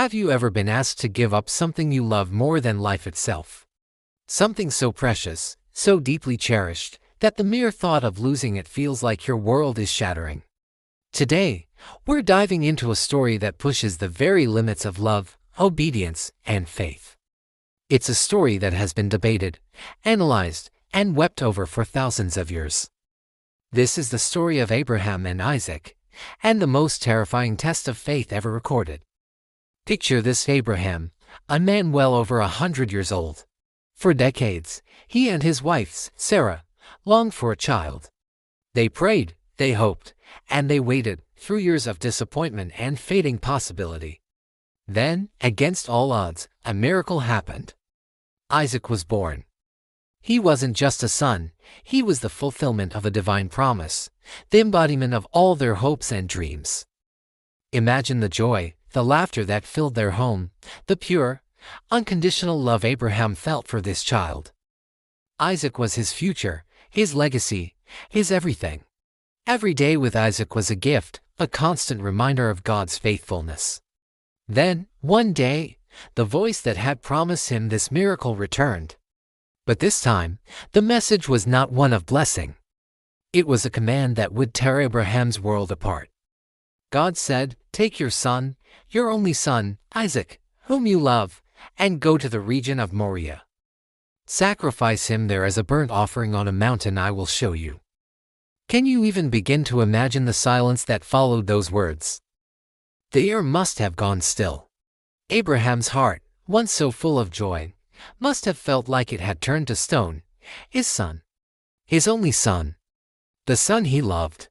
Have you ever been asked to give up something you love more than life itself? Something so precious, so deeply cherished, that the mere thought of losing it feels like your world is shattering. Today, we're diving into a story that pushes the very limits of love, obedience, and faith. It's a story that has been debated, analyzed, and wept over for thousands of years. This is the story of Abraham and Isaac, and the most terrifying test of faith ever recorded. Picture this: Abraham, a man well over 100 years old. For decades, he and his wife, Sarah, longed for a child. They prayed, they hoped, and they waited, through years of disappointment and fading possibility. Then, against all odds, a miracle happened. Isaac was born. He wasn't just a son, he was the fulfillment of a divine promise, the embodiment of all their hopes and dreams. Imagine the joy, the laughter that filled their home, the pure, unconditional love Abraham felt for this child. Isaac was his future, his legacy, his everything. Every day with Isaac was a gift, a constant reminder of God's faithfulness. Then, one day, the voice that had promised him this miracle returned. But this time, the message was not one of blessing. It was a command that would tear Abraham's world apart. God said, "Take your son, your only son, Isaac, whom you love, and go to the region of Moriah. Sacrifice him there as a burnt offering on a mountain I will show you." Can you even begin to imagine the silence that followed those words? The air must have gone still. Abraham's heart, once so full of joy, must have felt like it had turned to stone. His son, his only son, the son he loved,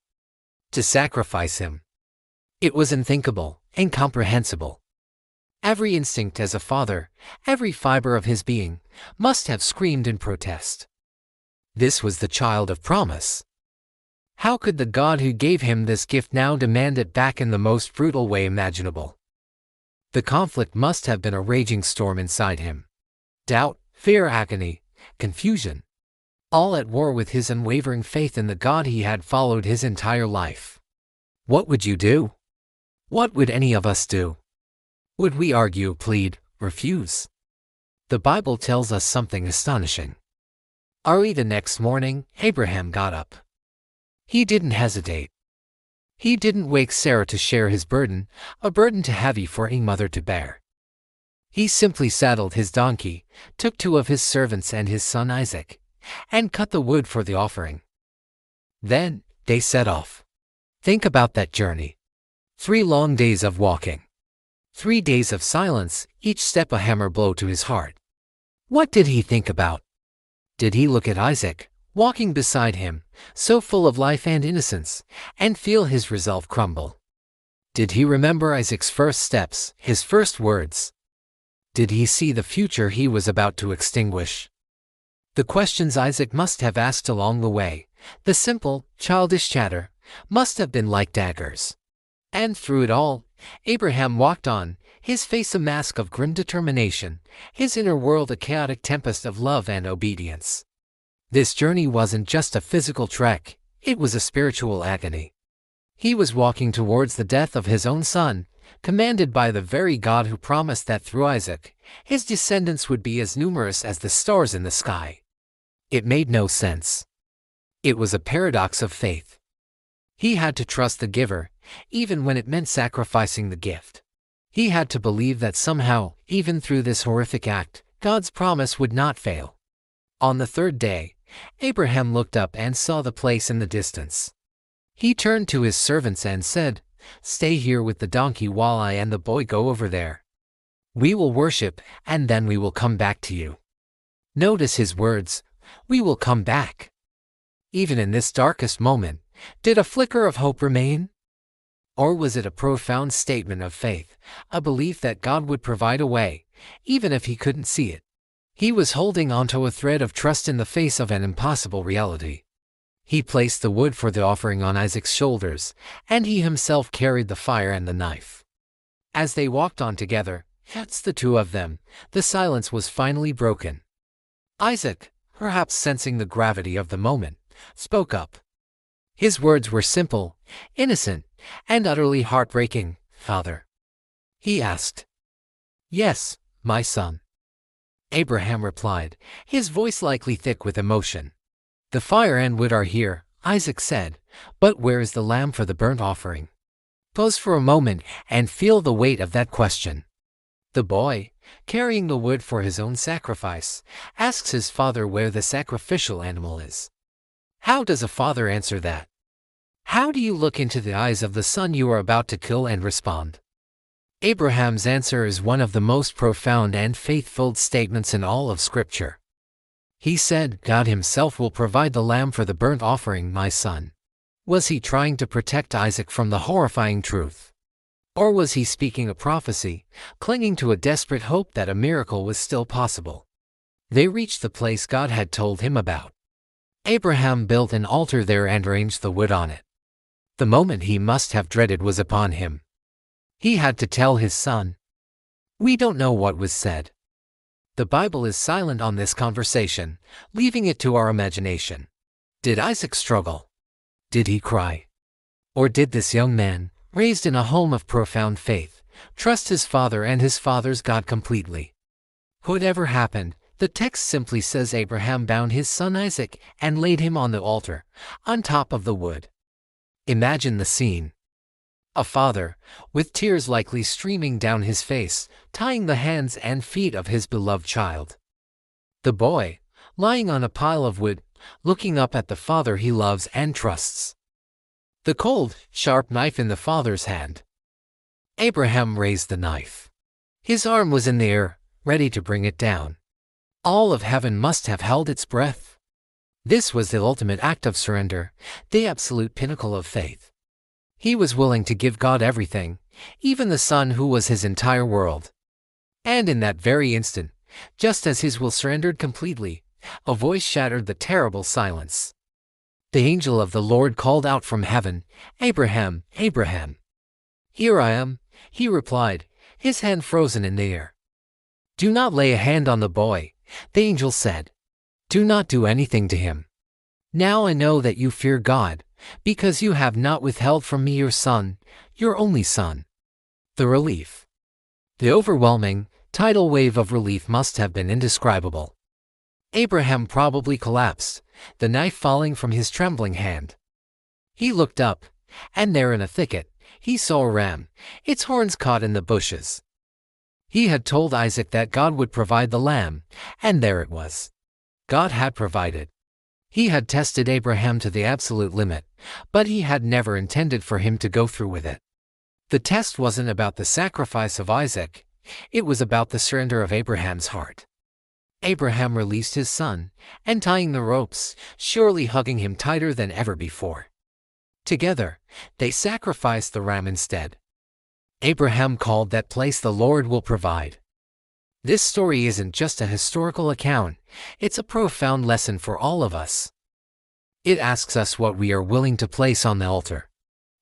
to sacrifice him. It was unthinkable, incomprehensible. Every instinct as a father, every fiber of his being, must have screamed in protest. This was the child of promise. How could the God who gave him this gift now demand it back in the most brutal way imaginable? The conflict must have been a raging storm inside him. Doubt, fear, agony, confusion, all at war with his unwavering faith in the God he had followed his entire life. What would you do? What would any of us do? Would we argue, plead, refuse? The Bible tells us something astonishing. Early the next morning, Abraham got up. He didn't hesitate. He didn't wake Sarah to share his burden, a burden too heavy for any mother to bear. He simply saddled his donkey, took 2 of his servants and his son Isaac, and cut the wood for the offering. Then, they set off. Think about that journey. 3 long days of walking. 3 days of silence, each step a hammer blow to his heart. What did he think about? Did he look at Isaac, walking beside him, so full of life and innocence, and feel his resolve crumble? Did he remember Isaac's first steps, his first words? Did he see the future he was about to extinguish? The questions Isaac must have asked along the way, the simple, childish chatter, must have been like daggers. And through it all, Abraham walked on, his face a mask of grim determination, his inner world a chaotic tempest of love and obedience. This journey wasn't just a physical trek, it was a spiritual agony. He was walking towards the death of his own son, commanded by the very God who promised that through Isaac, his descendants would be as numerous as the stars in the sky. It made no sense. It was a paradox of faith. He had to trust the giver, even when it meant sacrificing the gift. He had to believe that somehow, even through this horrific act, God's promise would not fail. On the 3rd day, Abraham looked up and saw the place in the distance. He turned to his servants and said, "Stay here with the donkey while I and the boy go over there. We will worship, and then we will come back to you." Notice his words, "We will come back." Even in this darkest moment, did a flicker of hope remain? Or was it a profound statement of faith, a belief that God would provide a way, even if he couldn't see it? He was holding onto a thread of trust in the face of an impossible reality. He placed the wood for the offering on Isaac's shoulders, and he himself carried the fire and the knife. As they walked on together, just the 2 of them, the silence was finally broken. Isaac, perhaps sensing the gravity of the moment, spoke up. His words were simple, innocent, and utterly heartbreaking. "Father," he asked, "Yes, my son," Abraham replied, his voice likely thick with emotion. "The fire and wood are here," Isaac said, "but where is the lamb for the burnt offering?" Pause for a moment and feel the weight of that question. The boy, carrying the wood for his own sacrifice, asks his father where the sacrificial animal is. How does a father answer that? How do you look into the eyes of the son you are about to kill and respond? Abraham's answer is one of the most profound and faith-filled statements in all of Scripture. He said, "God himself will provide the lamb for the burnt offering, my son." Was he trying to protect Isaac from the horrifying truth? Or was he speaking a prophecy, clinging to a desperate hope that a miracle was still possible? They reached the place God had told him about. Abraham built an altar there and arranged the wood on it. The moment he must have dreaded was upon him. He had to tell his son. We don't know what was said. The Bible is silent on this conversation, leaving it to our imagination. Did Isaac struggle? Did he cry? Or did this young man, raised in a home of profound faith, trust his father and his father's God completely? Whatever happened, the text simply says Abraham bound his son Isaac and laid him on the altar, on top of the wood. Imagine the scene. A father, with tears likely streaming down his face, tying the hands and feet of his beloved child. The boy, lying on a pile of wood, looking up at the father he loves and trusts. The cold, sharp knife in the father's hand. Abraham raised the knife. His arm was in the air, ready to bring it down. All of heaven must have held its breath. This was the ultimate act of surrender, the absolute pinnacle of faith. He was willing to give God everything, even the son who was his entire world. And in that very instant, just as his will surrendered completely, a voice shattered the terrible silence. The angel of the Lord called out from heaven, "Abraham, Abraham." "Here I am," he replied, his hand frozen in the air. "Do not lay a hand on the boy," the angel said. "Do not do anything to him. Now I know that you fear God, because you have not withheld from me your son, your only son." The relief. The overwhelming, tidal wave of relief must have been indescribable. Abraham probably collapsed, the knife falling from his trembling hand. He looked up, and there in a thicket, he saw a ram, its horns caught in the bushes. He had told Isaac that God would provide the lamb, and there it was. God had provided. He had tested Abraham to the absolute limit, but he had never intended for him to go through with it. The test wasn't about the sacrifice of Isaac, it was about the surrender of Abraham's heart. Abraham released his son, and tying the ropes, surely hugging him tighter than ever before. Together, they sacrificed the ram instead. Abraham called that place "the Lord will provide." This story isn't just a historical account, it's a profound lesson for all of us. It asks us what we are willing to place on the altar.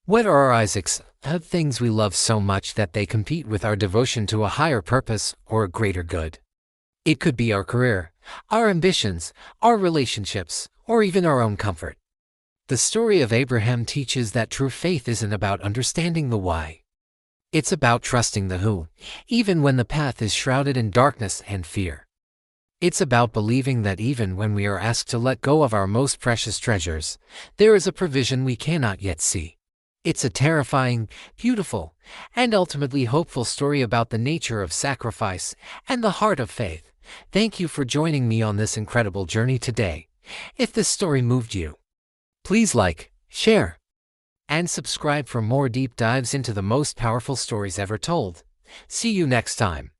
What are our Isaacs, the things we love so much that they compete with our devotion to a higher purpose or a greater good? It could be our career, our ambitions, our relationships, or even our own comfort. The story of Abraham teaches that true faith isn't about understanding the why. It's about trusting the who, even when the path is shrouded in darkness and fear. It's about believing that even when we are asked to let go of our most precious treasures, there is a provision we cannot yet see. It's a terrifying, beautiful, and ultimately hopeful story about the nature of sacrifice and the heart of faith. Thank you for joining me on this incredible journey today. If this story moved you, please like, share, and subscribe for more deep dives into the most powerful stories ever told. See you next time.